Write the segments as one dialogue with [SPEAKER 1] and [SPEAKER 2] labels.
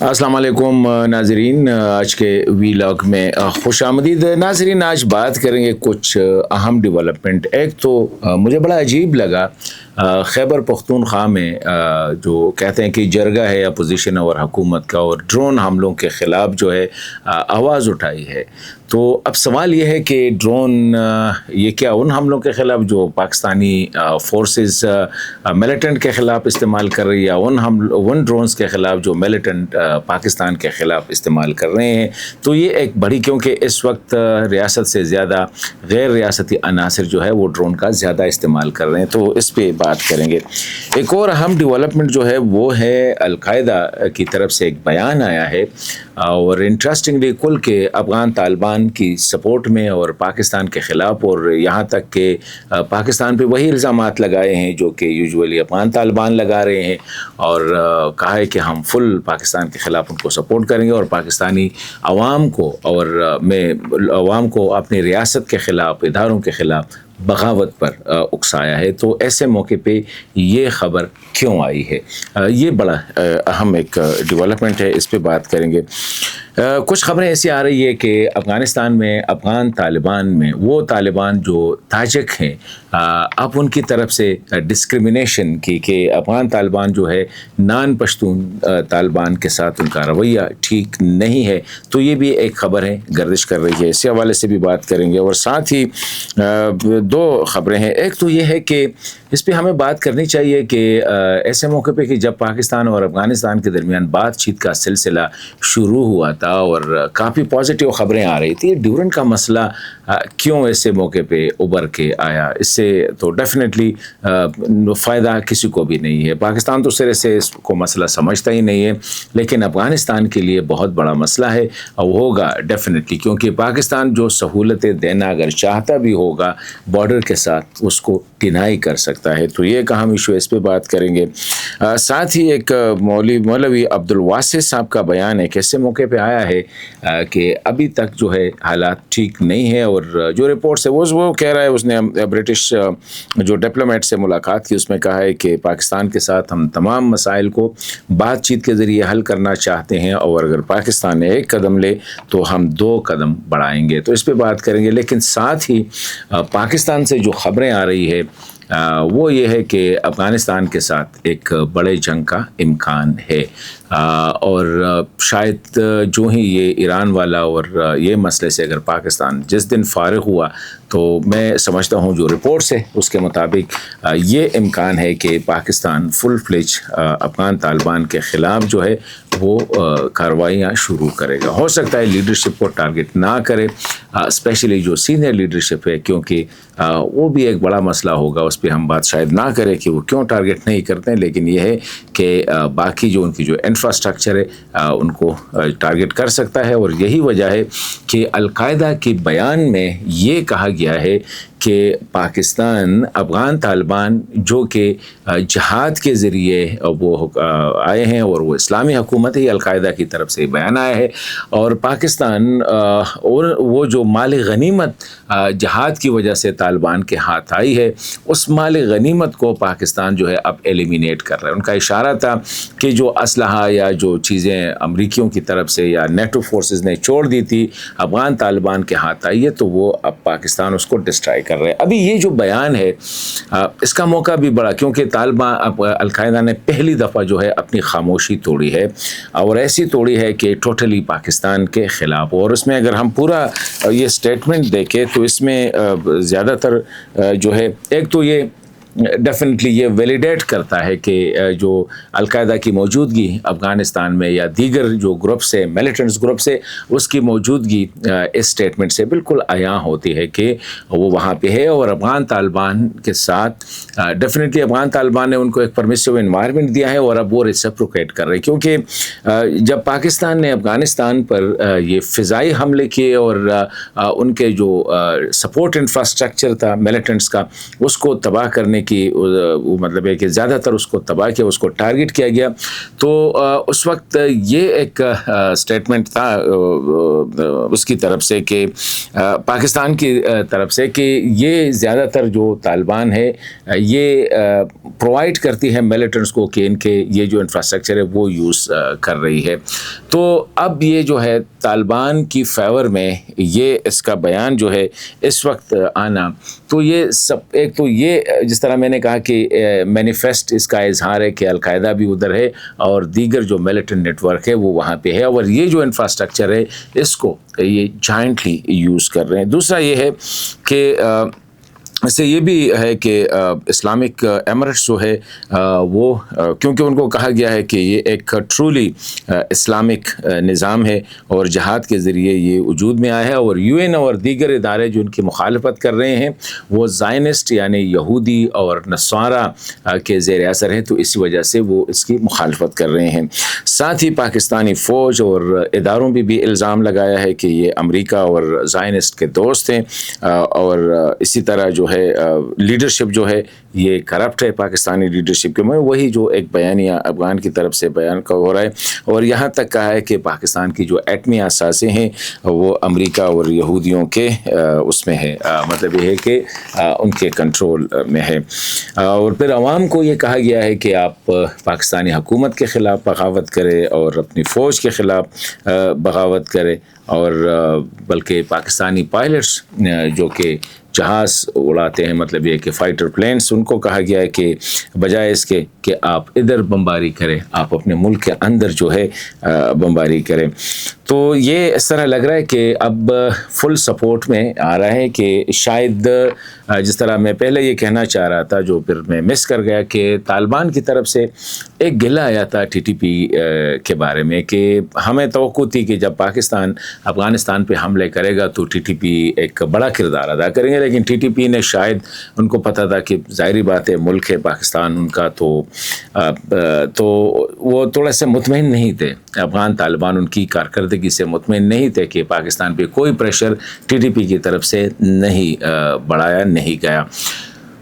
[SPEAKER 1] अस्सलाम वालेकुम नाजरीन, आज के वीलॉग में खुश आमदीद। नाजरीन, आज बात करेंगे कुछ अहम डेवलपमेंट। एक तो मुझे बड़ा अजीब लगा खैबर पख्तूनख्वा में जो कहते हैं कि जरगा है अपोजिशन और हुकूमत का, और ड्रोन हमलों के ख़िलाफ़ जो है आवाज़ उठाई है। तो अब सवाल ये है कि ड्रोन ये क्या उन हमलों के ख़िलाफ़ जो पाकिस्तानी फोर्सेस मिलिटेंट के ख़िलाफ़ इस्तेमाल कर रही है, या उन ड्रोन्स के ख़िलाफ़ जो मिलिटेंट पाकिस्तान के ख़िलाफ़ इस्तेमाल कर रहे हैं। तो ये एक बड़ी, क्योंकि इस वक्त रियासत से ज़्यादा गैर रियासती अनासर जो है वो ड्रोन का ज़्यादा इस्तेमाल कर रहे हैं, तो इस पर बात करेंगे। एक और अहम डेवलपमेंट जो है वो है अलकायदा की तरफ से एक बयान आया है, और इंटरेस्टिंगली कुल के अफ़गान तालिबान की सपोर्ट में और पाकिस्तान के ख़िलाफ़, और यहाँ तक कि पाकिस्तान पे वही इल्ज़ामात लगाए हैं जो कि यूजुअली अफ़गान तालिबान लगा रहे हैं, और कहा है कि हम फुल पाकिस्तान के ख़िलाफ़ उनको सपोर्ट करेंगे और पाकिस्तानी अवाम को अवाम को अपनी रियासत के ख़िलाफ़, इदारों के ख़िलाफ़ बगावत पर उकसाया है। तो ऐसे मौके पे ये ख़बर क्यों आई है, ये बड़ा अहम एक डेवलपमेंट है, इस पे बात करेंगे। कुछ ख़बरें ऐसी आ रही है कि अफ़गानिस्तान में अफ़गान तालिबान में वो तालिबान जो ताजिक हैं, अब उनकी तरफ से डिस्क्रिमिनेशन की कि अफ़गान तालिबान जो है नान पश्तून तालिबान के साथ उनका रवैया ठीक नहीं है। तो ये भी एक ख़बर है, गर्दिश कर रही है, इसी हवाले से भी बात करेंगे। और साथ ही दो ख़बरें हैं। एक तो ये है कि इस पर हमें बात करनी चाहिए कि ऐसे मौके पे कि जब पाकिस्तान और अफ़गानिस्तान के दरमियान बातचीत का सिलसिला शुरू हुआ था और काफ़ी पॉजिटिव ख़बरें आ रही थी, ड्यूरेंट का मसला क्यों ऐसे मौके पे उभर के आया, इससे तो डेफिनेटली फ़ायदा किसी को भी नहीं है। पाकिस्तान तो सिरे से इसको मसला समझता ही नहीं है, लेकिन अफ़गानिस्तान के लिए बहुत बड़ा मसला है और होगा डेफिनेटली, क्योंकि पाकिस्तान जो सहूलतें देना अगर चाहता भी होगा बॉर्डर के साथ, उसको डिनाई कर सकता है। तो ये एक अहम इशू, इस पर बात करेंगे। साथ ही एक मौलवी अब्दुल वासित साहब का बयान एक ऐसे मौके पे आया है कि अभी तक जो है हालात ठीक नहीं है, और जो रिपोर्ट्स है वो कह रहा है, उसने ब्रिटिश जो डिप्लोमेट से मुलाकात की, उसमें कहा है कि पाकिस्तान के साथ हम तमाम मसाइल को बातचीत के ज़रिए हल करना चाहते हैं, और अगर पाकिस्तान ने एक कदम ले तो हम 2 कदम बढ़ाएंगे। तो इस पर बात करेंगे। लेकिन साथ ही पाकिस्तान से जो ख़बरें आ रही है वो ये है कि अफ़गानिस्तान के साथ एक बड़े जंग का इम्कान है, और शायद जो ही ये ईरान वाला और ये मसले से अगर पाकिस्तान जिस दिन फ़ारिग हुआ, तो मैं समझता हूँ जो रिपोर्ट्स है उसके मुताबिक ये इम्कान है कि पाकिस्तान फुल फ्लेज अफ़गान तालिबान के ख़िलाफ़ जो है वो कार्रवाइयाँ शुरू करेगा। हो सकता है लीडरशिप को टारगेट ना करे, स्पेशली जो सीनियर लीडरशिप है, क्योंकि वो भी एक बड़ा मसला होगा, उस पर हम बात शायद ना करें कि वो क्यों टारगेट नहीं करते हैं। लेकिन ये है कि बाकी जो उनकी जो इंफ्रास्ट्रक्चर है उनको टारगेट कर सकता है, और यही वजह है कि अलकायदा के बयान में ये कहा गया है कि पाकिस्तान अफ़गान तालिबान जो कि जहाद के ज़रिए वो आए हैं, और वो इस्लामी हुकूमत ही अलकायदा की तरफ से बयान आया है, और पाकिस्तान और वो जो माल गनीमत जहाद की वजह से तालिबान के हाथ आई है, उस माल गनीमत को पाकिस्तान जो है अब एलिमिनेट कर रहा है। उनका इशारा था कि जो असलहा या जो चीज़ें अमरीकियों की तरफ से या नेटो फोर्सेस ने छोड़ दी थी अफ़गान तालिबान के हाथ आई है, तो वो अब पाकिस्तान उसको डिस्ट्रॉय कर रहे हैं। अभी ये जो बयान है इसका मौका भी बड़ा, क्योंकि तालिबान अलकायदा ने पहली दफ़ा जो है अपनी खामोशी तोड़ी है, और ऐसी तोड़ी है कि टोटली पाकिस्तान के ख़िलाफ़। और उसमें अगर हम पूरा ये स्टेटमेंट देखें तो इसमें ज़्यादातर जो है, एक तो ये डेफिनेटली ये वैलिडेट करता है कि जो अलकायदा की मौजूदगी अफ़गानिस्तान में या दीगर जो ग्रुप से मिलिटेंट्स ग्रुप से उसकी मौजूदगी इस स्टेटमेंट से बिल्कुल आया होती है कि वो वहाँ पे है, और अफ़गान तालिबान के साथ डेफिनेटली अफ़गान तालिबान ने उनको एक परमिसिव एनवायरनमेंट दिया है, और अब वो रेसिप्रोकेट कर रहे हैं। क्योंकि जब पाकिस्तान ने अफ़गानिस्तान पर ये फ़िज़ाई हमले किए और उनके जो सपोर्ट इंफ्रास्ट्रक्चर था मिलिटेंट्स का, उसको तबाह करने की मतलब है कि ज़्यादातर उसको तबाह किया, उसको टारगेट किया गया। तो उस वक्त ये एक स्टेटमेंट था उसकी तरफ से कि पाकिस्तान की तरफ से कि ये ज़्यादातर जो तालिबान है ये प्रोवाइड करती है मिलिटेंट्स को कि इनके ये जो इंफ्रास्ट्रक्चर है वो यूज़ कर रही है। تو اب یہ جو ہے طالبان کی فیور میں یہ اس کا بیان جو ہے اس وقت آنا، تو یہ سب ایک تو یہ جس طرح میں نے کہا کہ مینیفیسٹ اس کا اظہار ہے کہ القاعدہ بھی ادھر ہے اور دیگر جو ملیٹنٹ نیٹ ورک ہے وہ وہاں پہ ہے، اور یہ جو انفراسٹرکچر ہے اس کو یہ جائنٹلی یوز کر رہے ہیں۔ دوسرا یہ ہے کہ اس سے یہ بھی ہے کہ اسلامک ایمریٹس جو ہے وہ کیونکہ ان کو کہا گیا ہے کہ یہ ایک ٹرولی اسلامک نظام ہے اور جہاد کے ذریعے یہ وجود میں آیا ہے، اور یو این اور دیگر ادارے جو ان کی مخالفت کر رہے ہیں وہ زائنسٹ یعنی یہودی اور نصارہ کے زیر اثر ہیں، تو اسی وجہ سے وہ اس کی مخالفت کر رہے ہیں۔ ساتھ ہی پاکستانی فوج اور اداروں پہ بھی الزام لگایا ہے کہ یہ امریکہ اور زائنسٹ کے دوست ہیں، اور اسی طرح جو ہے لیڈرشپ جو ہے یہ کرپٹ ہے پاکستانی لیڈرشپ کے میں، وہی جو ایک بیانیہ افغان کی طرف سے بیان کا ہو رہا ہے، اور یہاں تک کہا ہے کہ پاکستان کی جو ایٹمی اثاثے ہیں وہ امریکہ اور یہودیوں کے اس میں ہے، مطلب یہ ہے کہ ان کے کنٹرول میں ہے۔ اور پھر عوام کو یہ کہا گیا ہے کہ آپ پاکستانی حکومت کے خلاف بغاوت کرے اور اپنی فوج کے خلاف بغاوت کرے، اور بلکہ پاکستانی پائلٹس جو کہ جہاز اڑاتے ہیں، مطلب یہ کہ فائٹر پلینس، ان کو کہا گیا ہے کہ بجائے اس کے کہ آپ ادھر بمباری کریں، آپ اپنے ملک کے اندر جو ہے بمباری کریں۔ تو یہ اس طرح لگ رہا ہے کہ اب فل سپورٹ میں آ رہا ہے کہ شاید جس طرح میں پہلے یہ کہنا چاہ رہا تھا جو پھر میں مس کر گیا کہ طالبان کی طرف سے ایک گلہ آیا تھا ٹی ٹی پی کے بارے میں کہ ہمیں توقع تھی کہ جب پاکستان افغانستان پہ حملے کرے گا تو ٹی ٹی پی ایک بڑا کردار ادا کریں گے، لیکن ٹی ٹی پی نے شاید ان کو پتہ تھا کہ ظاہری بات ہے ملک ہے پاکستان ان کا، تو وہ تھوڑا سا مطمئن نہیں تھے، افغان طالبان ان کی کارکردگی سے مطمئن نہیں تھے کہ پاکستان پہ کوئی پریشر ٹی ٹی پی کی طرف سے نہیں بڑھایا نہیں گیا۔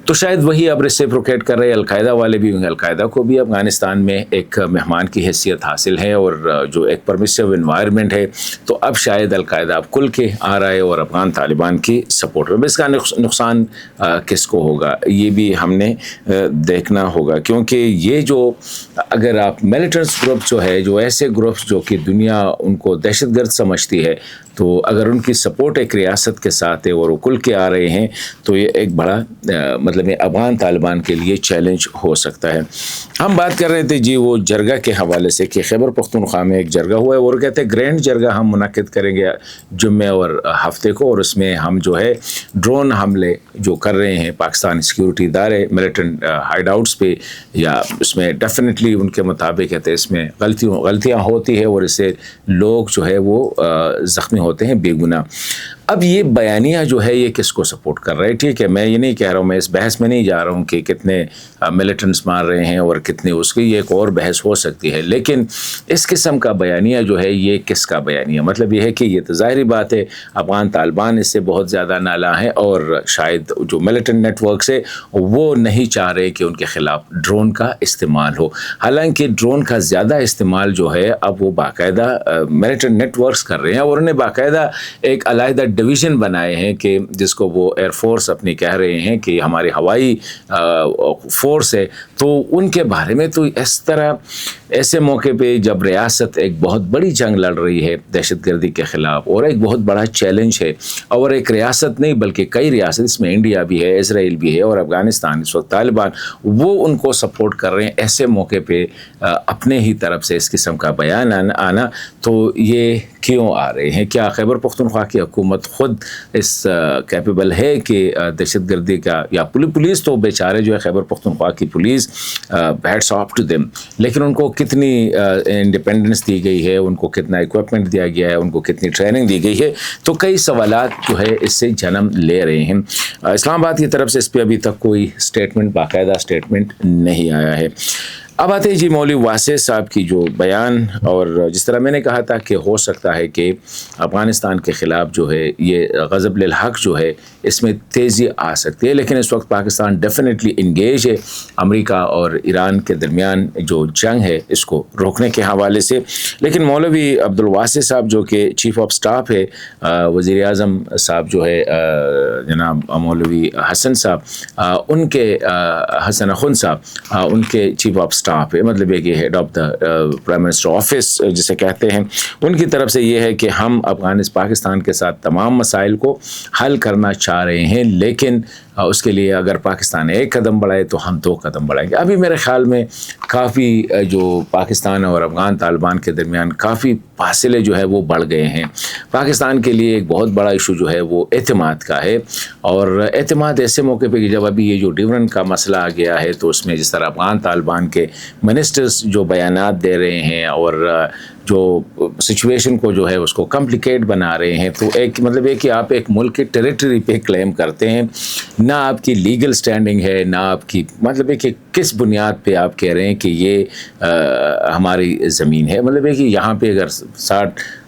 [SPEAKER 1] تو شاید وہی اب ریسیپروکیٹ کر رہے القاعدہ والے بھی ہوں گے، القاعدہ کو بھی افغانستان میں ایک مہمان کی حیثیت حاصل ہے اور جو ایک پرمیسو انوائرمنٹ ہے، تو اب شاید القاعدہ اب کھل کے آ رہا ہے اور افغان طالبان کی سپورٹ میں۔ اس کا نقصان کس کو ہوگا یہ بھی ہم نے دیکھنا ہوگا، کیونکہ یہ جو اگر آپ ملیٹنٹس گروپ جو ہے، جو ایسے گروپس جو کہ دنیا ان کو دہشت گرد سمجھتی ہے، تو اگر ان کی سپورٹ ایک ریاست کے ساتھ ہے اور وہ کھل کے آ رہے ہیں تو یہ ایک بڑا مطلب افغان طالبان کے لیے چیلنج ہو سکتا ہے۔ ہم بات کر رہے تھے جی وہ جرگہ کے حوالے سے کہ خیبر پختونخوا میں ایک جرگہ ہوا ہے اور کہتے ہیں گرینڈ جرگہ ہم منعقد کریں گے جمعے اور ہفتے کو، اور اس میں ہم جو ہے ڈرون حملے جو کر رہے ہیں پاکستانی سیکیورٹی ادارے ملیٹنٹ ہائیڈ آؤٹس پہ، یا اس میں ڈیفینیٹلی ان کے مطابق کہتے ہیں اس میں غلطیاں ہوتی ہے اور اس سے لوگ جو ہے وہ زخمی ہوتے ہیں بے گناہ۔ اب یہ بیانیہ جو ہے یہ کس کو سپورٹ کر رہا ہے؟ ٹھیک ہے، میں یہ نہیں کہہ رہا ہوں، میں اس بحث میں نہیں جا رہا ہوں کہ کتنے ملیٹنٹس مار رہے ہیں اور کتنے، اس کی یہ ایک اور بحث ہو سکتی ہے، لیکن اس قسم کا بیانیہ جو ہے یہ کس کا بیانیہ؟ مطلب یہ ہے کہ یہ تو ظاہری بات ہے افغان طالبان اس سے بہت زیادہ نالاں ہیں، اور شاید جو ملیٹنٹ نیٹ ورکس ہے وہ نہیں چاہ رہے کہ ان کے خلاف ڈرون کا استعمال ہو، حالانکہ ڈرون کا زیادہ استعمال جو ہے اب وہ باقاعدہ ملیٹنٹ نیٹ ورکس کر رہے ہیں، اور انہیں باقاعدہ ایک علیحدہ ڈویژن بنائے ہیں کہ جس کو وہ ایئر فورس اپنی کہہ رہے ہیں کہ ہماری ہوائی فورس ہے، تو ان کے بارے میں تو اس طرح ایسے موقع پہ جب ریاست ایک بہت بڑی جنگ لڑ رہی ہے دہشت گردی کے خلاف اور ایک بہت بڑا چیلنج ہے، اور ایک ریاست نہیں بلکہ کئی ریاست، اس میں انڈیا بھی ہے، اسرائیل بھی ہے اور افغانستان اس وقت طالبان، وہ ان کو سپورٹ کر رہے ہیں، ایسے موقع پہ اپنے ہی طرف سے اس قسم کا بیان آنا، تو یہ کیوں آ رہے ہیں؟ کیا خیبر پختونخوا کی حکومت خود اس کیپیبل ہے کہ دہشت گردی کا، یا پولیس تو بیچارے جو ہے خیبر پختونخوا کی police hats of two them, لیکن ان کو کتنی انڈیپینڈنس دی گئی ہے، ان کو کتنا اکوپمنٹ دیا گیا ہے، ان کو کتنی ٹریننگ دی گئی ہے، تو کئی سوالات جو ہے اس سے جنم لے رہے ہیں۔ اسلام آباد کی طرف سے اس پہ ابھی تک کوئی اسٹیٹمنٹ، باقاعدہ اسٹیٹمنٹ نہیں آیا ہے۔ اب آتے ہیں جی مولوی واسع صاحب کی جو بیان، اور جس طرح میں نے کہا تھا کہ ہو سکتا ہے کہ افغانستان کے خلاف جو ہے یہ غضب للحق جو ہے اس میں تیزی آ سکتی ہے، لیکن اس وقت پاکستان ڈیفینیٹلی انگیج ہے امریکہ اور ایران کے درمیان جو جنگ ہے اس کو روکنے کے حوالے سے۔ لیکن مولوی عبدالواسع صاحب جو کہ چیف آف سٹاف ہے وزیر اعظم صاحب جو ہے جناب مولوی حسن صاحب، ان کے حسن اخن صاحب، ان کے چیف آف سٹاف स्टाफ है, मतलब एक head of the prime minister office जिसे कहते हैं, उनकी तरफ से ये है कि हम पाकिस्तान के साथ तमाम मसाइल को हल करना चाह रहे हैं, लेकिन उसके लिए अगर पाकिस्तान एक कदम बढ़ाए तो हम 2 कदम बढ़ाएंगे। अभी मेरे ख़्याल में काफ़ी जो पाकिस्तान और अफ़गान तालिबान के दरमियान काफ़ी फासले जो है वो बढ़ गए हैं। पाकिस्तान के लिए एक बहुत बड़ा इशू जो है वो एतमाद का है, और एतमाद ऐसे मौके पे कि जब अभी ये जो डिवीज़न का मसला आ गया है तो उसमें जिस तरह अफ़गान तालिबान के मिनिस्टर्स जो बयानात दे रहे हैं और जो सिचुएशन को जो है उसको कॉम्प्लिकेट बना रहे हैं, तो एक मतलब है कि आप एक मुल्क की टेरिटरी पे क्लेम करते हैं, ना आपकी लीगल स्टैंडिंग है, ना आपकी मतलब है कि किस बुनियाद पे आप कह रहे हैं कि ये हमारी ज़मीन है। मतलब है कि यहाँ पे अगर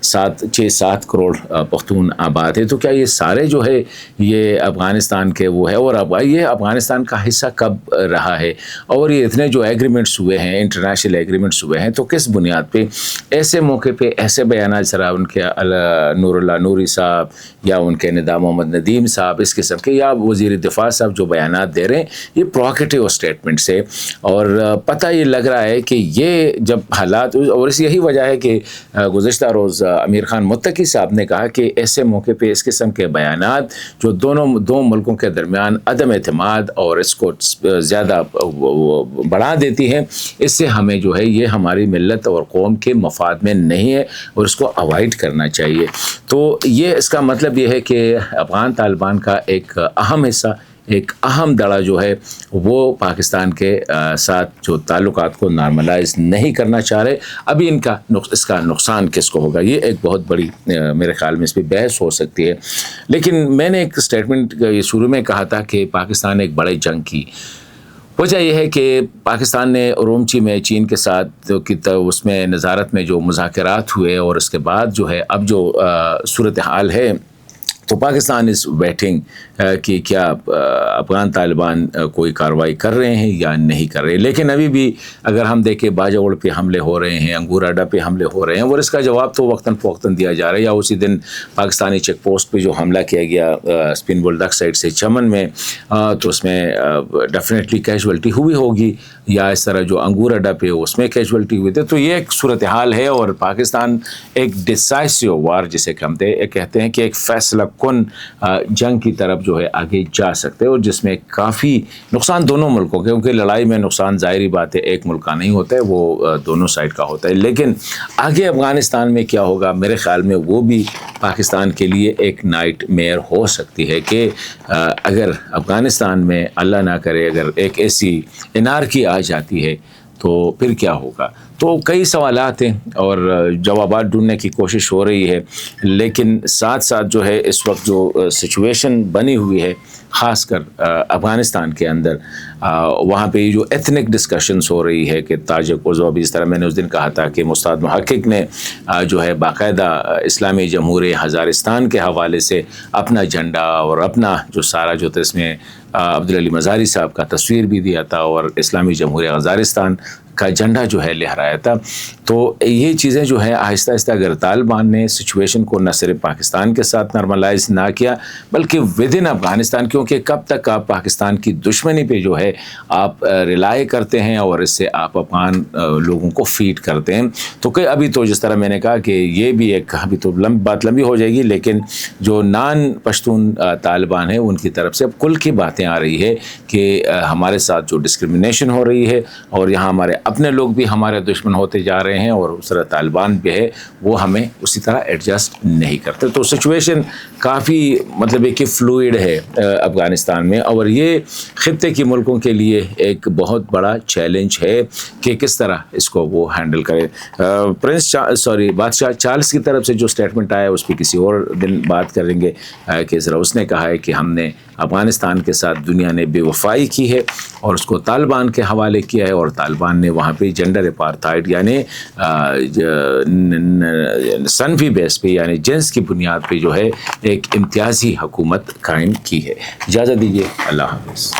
[SPEAKER 1] 6-7 करोड़ पख्तून आबाद है, तो क्या ये सारे जो है ये अफ़गानिस्तान के वो है, और अब ये अफ़गानिस्तान का हिस्सा कब रहा है, और ये इतने जो एग्रीमेंट्स हुए हैं, इंटरनेशनल एग्रीमेंट्स हुए हैं, तो किस बुनियाद पे ऐसे मौके पे ऐसे बयान जरा उनके नूरुल्लाह नूरी साहब या उनके निदा मोहम्मद नदीम साहब इस किस्म के, या वज़ीर दिफा साहब जो बयानात दे रहे हैं, ये प्रोवोकेटिव स्टेटमेंट्स है, और पता ये लग रहा है कि ये जब हालात, और इस यही वजह है कि गुज़िश्ता रोज़ अमीर खान मुत्तकी साहब ने कहा कि ऐसे मौके पे इस किस्म के बयानात जो दो मुल्कों के दरमियान अदम एतमाद और इसको ज़्यादा बढ़ा देती है, इससे हमें जो है ये हमारी मिल्लत और कौम के मफाद में नहीं है और इसको अवॉइड करना चाहिए। तो ये इसका मतलब ये है कि अफ़गान तालिबान का एक अहम हिस्सा, एक अहम दड़ा जो है वो पाकिस्तान के साथ जो ताल्लुकात को नॉर्मलाइज नहीं करना चाह रहे। अभी इसका नुकसान किसको होगा, ये एक बहुत बड़ी मेरे ख़्याल में इस पर बहस हो सकती है। लेकिन मैंने एक स्टेटमेंट शुरू में कहा था कि पाकिस्तान एक बड़े जंग की वजह यह है कि पाकिस्तान ने उरूमची में चीन के साथ उसमें नज़ारत में जो मुज़ाकरात हुए, और इसके बाद जो है अब जो सूरत हाल है, तो पाकिस्तान इज़ वेटिंग कि क्या अफ़गान तालिबान कोई कार्रवाई कर रहे हैं या नहीं कर रहे हैं। लेकिन अभी भी अगर हम देखें बाजौड़ पे हमले हो रहे हैं, अंगूर अड्डा पे हमले हो रहे हैं, और इसका जवाब तो वक्तन फ़वक्तन दिया जा रहा है। या उसी दिन पाकिस्तानी चेक पोस्ट पे जो हमला किया गया स्पिन बुलडक साइड से चमन में, तो उसमें डेफिनेटली कैजुअल्टी हुई होगी, या इस तरह जो अंगूर अड्डा पे उसमें कैजुअल्टी हुई थी। तो ये एक सूरत हाल है, और पाकिस्तान एक डिसाइसिव वार जिसे कहते हैं कि एक फैसला कुन जंग की तरफ जो है आगे जा सकते हैं, और जिसमें काफ़ी नुकसान दोनों मुल्कों के, क्योंकि लड़ाई में नुकसान ज़ाहिरी बात है एक मुल्क का नहीं होता है, वो दोनों साइड का होता है। लेकिन आगे अफ़गानिस्तान में क्या होगा, मेरे ख़्याल में वो भी पाकिस्तान के लिए एक नाइट मेयर हो सकती है कि अगर अफ़गानिस्तान में अल्लाह ना करे अगर एक ऐसी एनार्की आ जाती है तो फिर क्या होगा। तो कई सवालात हैं और जवाबात ढूंढने की कोशिश हो रही है, लेकिन साथ साथ जो है इस वक्त जो सिचुएशन बनी हुई है ख़ासकर अफ़गानिस्तान के अंदर, वहाँ पे जो एथनिक डिस्कशंस हो रही है कि ताजिक उज़्बेक, जिस तरह मैंने उस दिन कहा था कि मुस्ताद मुहक्किक ने जो है बाकायदा इस्लामी जमहूरियत हज़ारिस्तान के हवाले से अपना झंडा और अपना जो सारा जो था इसमें अब्दुल अली मज़ारी साहब का तस्वीर भी दिया था और इस्लामी जमहूरियत हज़ारिस्तान का झंडा जो है लहराया था। तो ये चीज़ें जो है आहिस्ता आहिस्ता अगर तालिबान ने सिचुएशन को न सिर्फ पाकिस्तान के साथ नॉर्मलाइज ना किया बल्कि विद इन अफ़गानिस्तान, क्योंकि कब तक आप पाकिस्तान की दुश्मनी पे जो है आप रिलाई करते हैं और इससे आप अफ़गान लोगों को फीड करते हैं। तो कई अभी तो जिस तरह मैंने कहा कि ये भी एक अभी तो बात लंबी हो जाएगी, लेकिन जो नान पश्तून तालिबान है उनकी तरफ से अब कुल की बातें आ रही है कि हमारे साथ जो डिस्क्रिमिनेशन हो रही है और यहाँ हमारे अपने लोग भी हमारे दुश्मन होते जा रहे हैं और उस तरह तालिबान भी है वो हमें उसी तरह एडजस्ट नहीं करते। तो सिचुएशन काफ़ी मतलब एक फ्लूइड है अफ़गानिस्तान में, और ये ख़ित्ते के मुल्कों के लिए एक बहुत बड़ा चैलेंज है कि किस तरह इसको वो हैंडल करे। बादशाह चार्ल्स की तरफ से जो स्टेटमेंट आया उस पर किसी और दिन बात करेंगे कि ज़रा उसने कहा है कि हमने अफ़गानिस्तान के साथ दुनिया ने बेवफाई की है और उसको तालिबान के हवाले किया है और तालिबान ने वहाँ पे जेंडर अपार्थाइड यानी सनफी बेस पे यानी जिन्स की बुनियाद पे जो है एक इम्तियाजी हुकूमत कायम की है। इजाज़त दीजिए, अल्लाह हाफ़िज़।